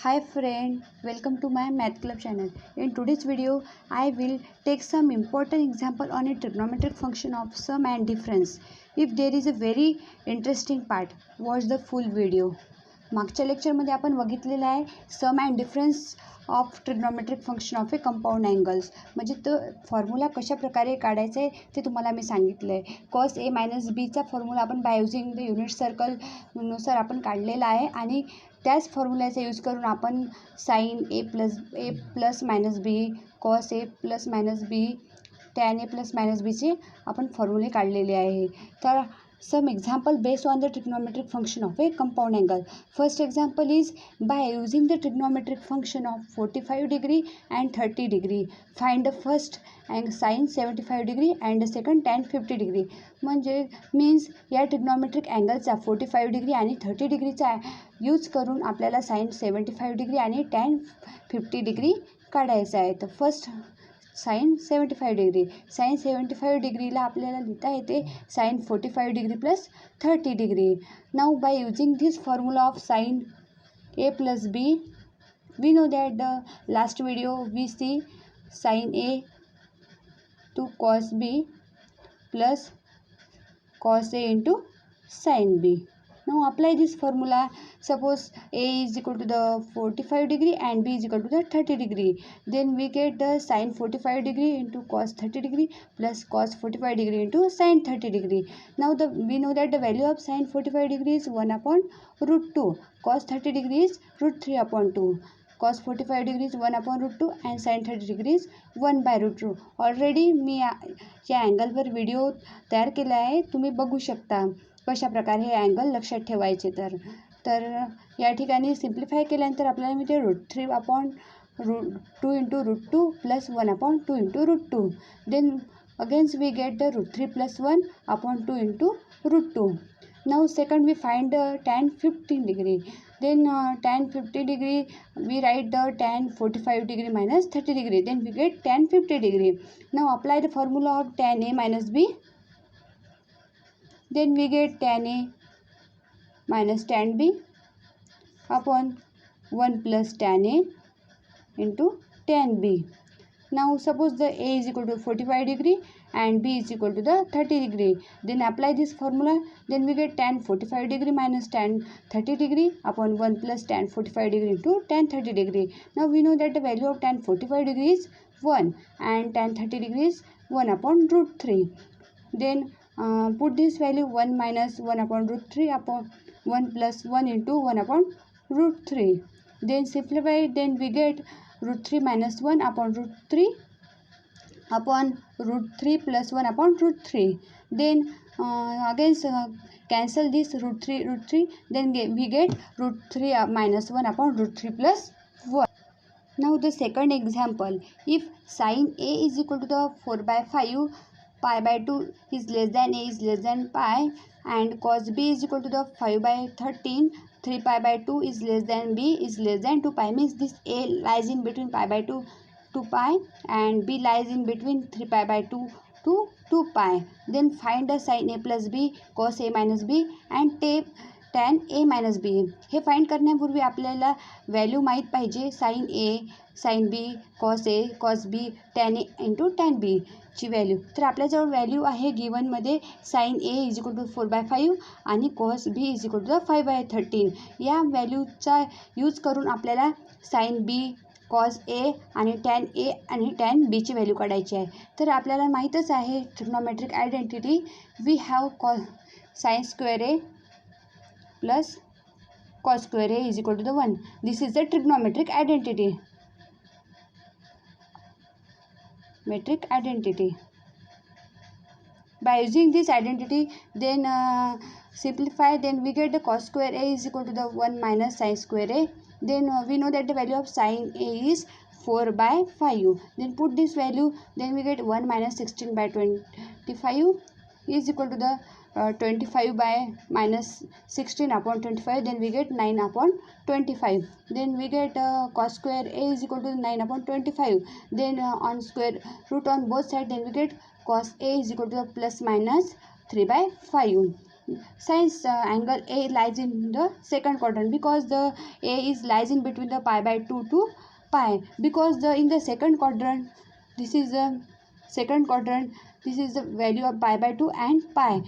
Hi friend, welcome to my math club channel. In today's video, I will take some important example on a trigonometric function of sum and difference. If there is a very interesting part, watch the full video. मागच्या लेक्चरमध्ये आपण बघितलेलं आहे sum and difference of trigonometric function of A compound angles, म्हणजे तो formula कशा प्रकारे काढायचा आहे ते तुम्हाला मी सांगितलं आहे. कॉस ए मायनस बीचा फॉर्म्युला आपण बाय युझिंग द युनिट सर्कलनुसार आपण काढलेला आहे आणि त्याच फॉर्म्युल्याचा यूज करून आपण sign a plus minus B, cos A plus minus B, tan A plus minus बीचे आपण फॉर्म्युले काढलेले आहे. तर some example based on the trigonometric function of a compound angle. First example is by using the trigonometric function of 45 degree and 30 degree. Find the first and sin 75 degree and the second tan 50 degree. म्हणजे means या trigonometric अँगलचा 45 degree आणि 30 डिग्रीचा use करून आपल्याला sine 75 degree आणि tan 50 degree काढायचा आहे. तर फर्स्ट साइन 75 डिग्री, साइन 75 डिग्रीला आपल्याला लिहिता येते sine 45 degree plus 30 degree. Now by using this formula of sine a plus b, we know that the last video we see sine a to cos b plus cos A into sin B. Now apply this formula. Suppose A is equal to the 45 degree and B is equal to the 30 degree. Then we get the sin 45 degree into cos 30 degree plus cos 45 degree into sin 30 degree. Now we know that the value of sin 45 degree is 1 upon root 2. Cos 30 degree is root 3 upon 2. Cos 45 degree is 1 upon root 2 and sin 30 degree is 1 by root 2. Already मी या अँगलवर video तयार केला आहे, तुम्ही बघू शकता कशा प्रकारे हे angle लक्षात ठेवायचे. तर या ठिकाणी सिम्प्लिफाय केल्यानंतर आपल्याला मिळते root 3 upon root 2 into root 2 plus 1 upon 2 into root 2. Then again we get the root 3 plus 1 upon 2 into root 2. Now second we find the tan 15 degree. Then tan 50 degree we write the tan 45 degree minus 30 degree. Then we get tan 50 degree. Now apply the formula of tan A minus B. Then we get tan A minus tan B upon 1 plus tan A into tan B. Now suppose the A is equal to 45 degree and B is equal to the 30 degree. Then apply this formula. Then we get tan 45 degree minus tan 30 degree upon 1 plus tan 45 degree into tan 30 degree. Now we know that the value of tan 45 degree is 1 and tan 30 degree is 1 upon root 3. Then put this value 1 minus 1 upon root 3 upon 1 plus 1 into 1 upon root 3. Then simplify it. Then we get root 3 minus 1 upon root 3 upon root 3 plus 1 upon root 3. Then again cancel this root 3. Then we get root 3 minus 1 upon root 3 plus 1. Now the second example, if sin A is equal to the 4 by 5, pi by 2 is less than A is less than pi, and cos B is equal to the 5 by 13, 3 pi by 2 is less than B is less than 2 pi, means this A lies in between pi by 2 to pi and B lies in between 3 pi by 2 to 2 pi. Then find the sin A plus B, cos A minus B and tan A minus B. हे find करण्यापूर्वी आपल्याला value माहीत पाहिजे sine A, sine B, cos A, cos B, tan A into tan B ची value. तर आपल्याजवळ value आहे गिवनमध्ये sine A is equal to 4 by 5 आणि cos B is equal to 5 by 13. या व्हॅल्यूचा यूज करून आपल्याला साइन बी, कॉस ए आणि टॅन बीची व्हॅल्यू काढायची आहे. तर आपल्याला माहीतच आहे trigonometric identity, we have sine square a plus cos square A is equal to the 1. This is the trigonometric identity. By using this identity, then simplify. Then we get the cos square A is equal to the 1 minus sin square A. Then we know that the value of sin A is 4 by 5. Then put this value. Then we get 1 minus 16 by 25 is equal to the 25 by minus 16 upon 25. Then we get 9 upon 25. Then we get cos square A is equal to 9 upon 25. Then on square root on both sides, then we get cos A is equal to the plus minus 3 by 5. since angle A lies in the second quadrant, because the A is lies in between the pi by 2 to pi, because the in the second quadrant, this is the second quadrant, this is the value of pi by 2 and pi.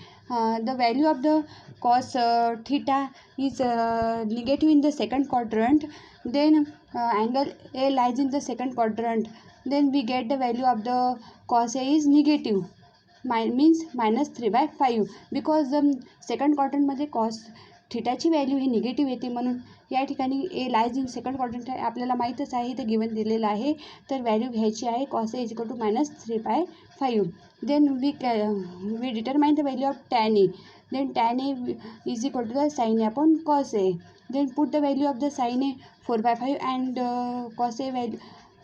The value of the cos theta is negative in the second quadrant, then angle A lies in the second quadrant, then we get the value of the cos A is negative, means minus 3/5, because second क्वाड्रंटमध्ये cos थिटाची value ही negative येते, म्हणून या ठिकाणी ए lies in second quadrant आहे, आपल्याला माहीतच आहे, ते गिवन दिलेलं आहे. तर व्हॅल्यू घ्यायची आहे cos a is equal to minus 3/5. Then we determine the value of tan a. Then tan a is equal to the sine a upon cos a. Then put the value of the sine a 4/5 and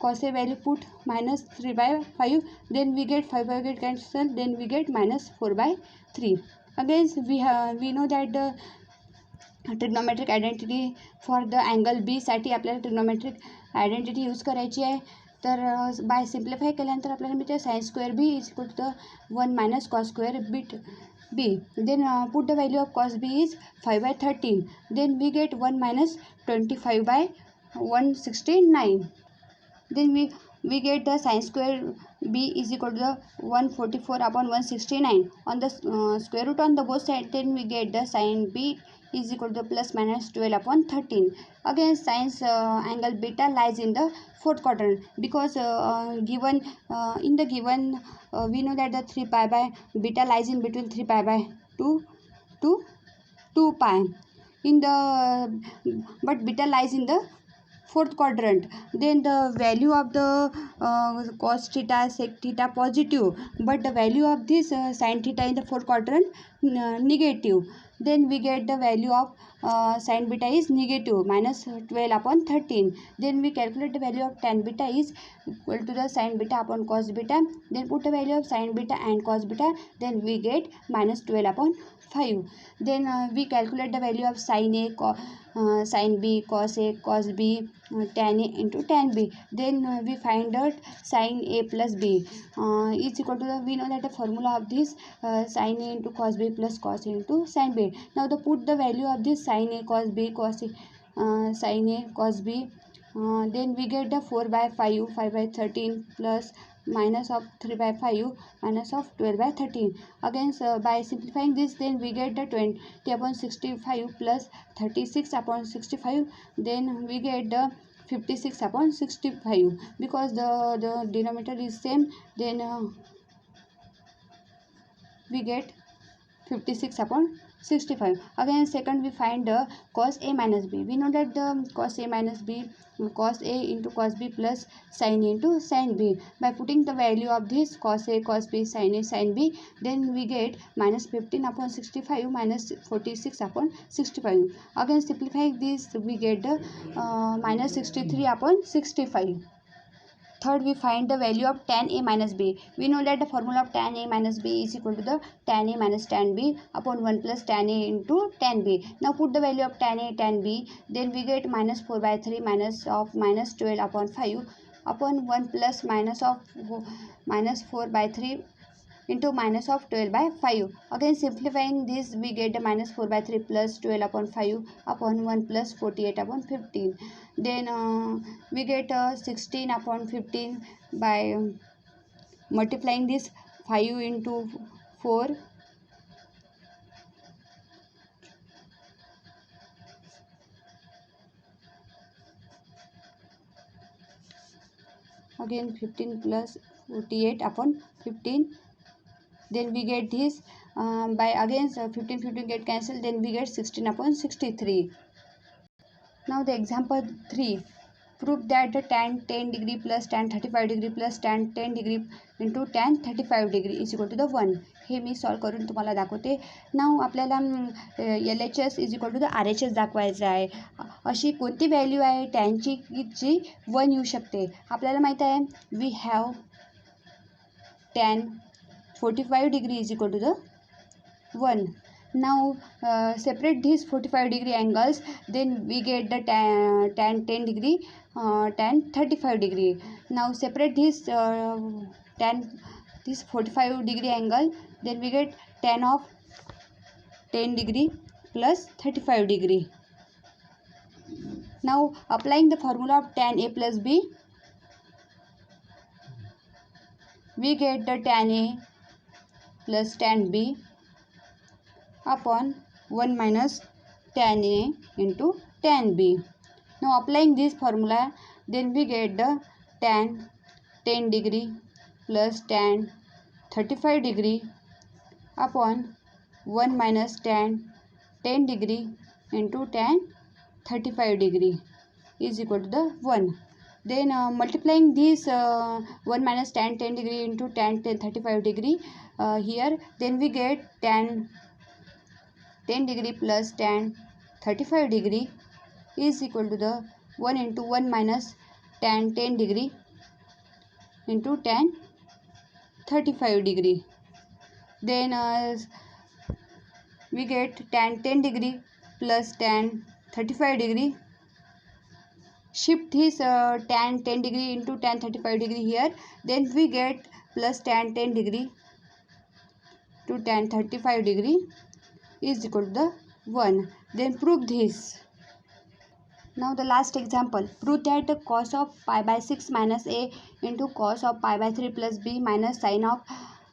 cos a value put minus 3/5, then we get 5 get cancelled, then we get minus 4/3. Again we know that the trigonometric identity for the angle B साठी आपल्याला trigonometric identity use करायची आहे. तर bye simplify केल्यानंतर आपल्याला मिळते sine square b is equal to the 1 minus cos square b. Then put the value of cos B is 5/13. Then we get 1 minus 25/169. Then we get the sin square b is equal to the 144/169 on the square root on the both side. Then we get the sin b is equal to plus minus 12/13. Again since angle beta lies in the fourth quadrant, because given in the given we know that the 3 pi by beta lies in between 3 pi by 2 to 2 pi in the but beta lies in the fourth quadrant. Then the value of the cos theta sec theta positive, but the value of this sin theta in the fourth quadrant negative. Then we get the value of sin beta is negative minus 12/13. Then we calculate the value of tan beta is equal to the sin beta upon cos beta. Then put the value of sin beta and cos beta, then we get minus 12/5. Then we calculate the value of sin a, sin b, cos a, cos b, tan a into tan b. Then we find out sin a plus b is equal to the, we know that the formula of this sin a into cos b plus cos a into sin b. Now the put the value of this sin a cos b cos a sin a cos b, then we get the 4/5 5/13 plus minus of 3/5 minus of 12/13. Again by simplifying this, then we get the 20/65 plus 36/65. Then we get the 56/65, because the denominator is same. Then we get 56/65. Again second we find the cos a minus b. We know that the cos a minus b, cos a into cos b plus sin a into sin b. By putting the value of this cos a cos b sin a sin b, then we get minus 15/65 minus 46/65. Again simplifying this, we get the minus 63/65. Third, we find the value of tan a minus b. We know that the formula of tan a minus b is equal to the tan a minus tan b upon 1 plus tan a into tan b. Now put the value of tan a tan b, then we get minus 4/3 minus of minus 12/5 upon 1 plus minus of minus 4/3 into minus of 12/5. Again simplifying this, we get the minus 4/3 plus 12/5 upon 1 plus 48/15. Then we get 16/15 by multiplying this 5 into 4. Again 15 plus 48/15. Then we get this by again 15 get cancelled, then we get 16/63. Now the example 3, prove that the tan 10 degree plus tan 35 degree plus tan 10 degree into tan 35 degree is equal to the 1. हे मी solve करून तुम्हाला दाखवते. Now आपल्याला LHS is equal to the RHS दाखवायचं आहे. अशी कोणती व्हॅल्यू आहे टॅनची जी 1 येऊ शकते. आपल्याला माहीत आहे we have tan 45 degree is equal to the 1. Now separate these 45 degree angles, then we get the tan 10 degree, tan 35 degree. Now separate this this 45 degree angle, then we get tan of 10 degree plus 35 degree. Now applying the formula of tan A plus B, we get the tan A plus tan B upon 1 minus tan A into tan B. Now applying this formula, then we get the tan 10 degree plus tan 35 degree upon 1 minus tan 10 degree into tan 35 degree is equal to the 1. Then multiplying this 1 minus tan 10 degree into tan 35 degree here, then we get tan 10 degree plus tan 35 degree is equal to the 1 into 1 minus tan 10 degree into tan 35 degree. Then we get tan 10 degree plus tan 35 degree. Shift this tan 10 degree into tan 35 degree here. Then we get plus tan 10 degree to tan 35 degree is equal to the 1. Then prove this. Now the last example. Prove that the cos of pi by 6 minus a into cos of pi by 3 plus b minus sin of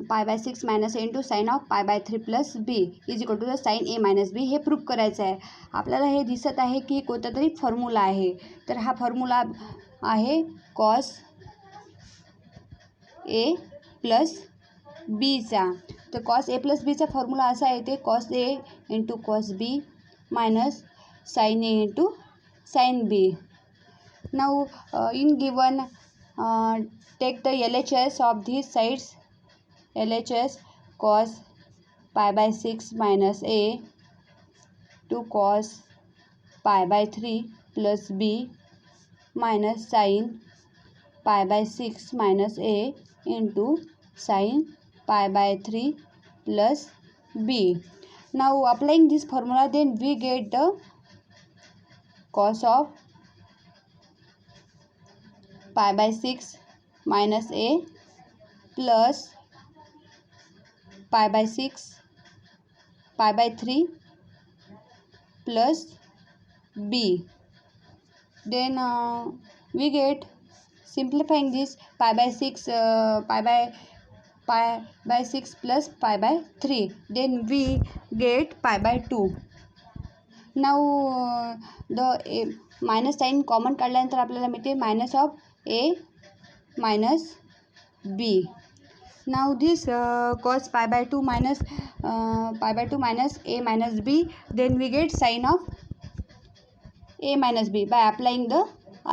pi by 6 minus a into sin of pi by 3 plus b is equal to the sin a minus b हे prove करायचं आहे. आपल्याला हे दिसत आहे की कोणता तरी formula आहे. तर हा फॉर्म्युला आहे cos a प्लस बीचा. तर cos a प्लस बीचा फॉर्म्युला असा आहे ते cos a into cos b minus sin a into sin b. Now in given take the LHS of these sides. LHS cos pi by 6 minus a to cos pi by 3 plus b minus sin pi by 6 minus a into sin pi by 3 plus b. Now applying this formula, then we get the cos of pi by 6 minus a plus pi by 6 pi by 3 plus b. Then we get simplifying this pi by 6 pi by 6 plus pi by 3, then we get pi by 2. Now the minus sine common काढल्यानंतर आपल्याला मिळते minus of a minus b. Now this cos pi by 2 minus a minus b, then we get sin of a minus b by applying the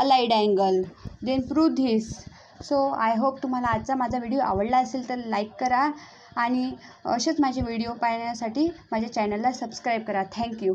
allied angle. Then prove this. So I hope तुम्हाला आजचा माझा video आवडला असेल तर like करा आणि असेच माझे व्हिडिओ पाहण्यासाठी माझ्या चॅनलला सबस्क्राईब करा. थँक्यू.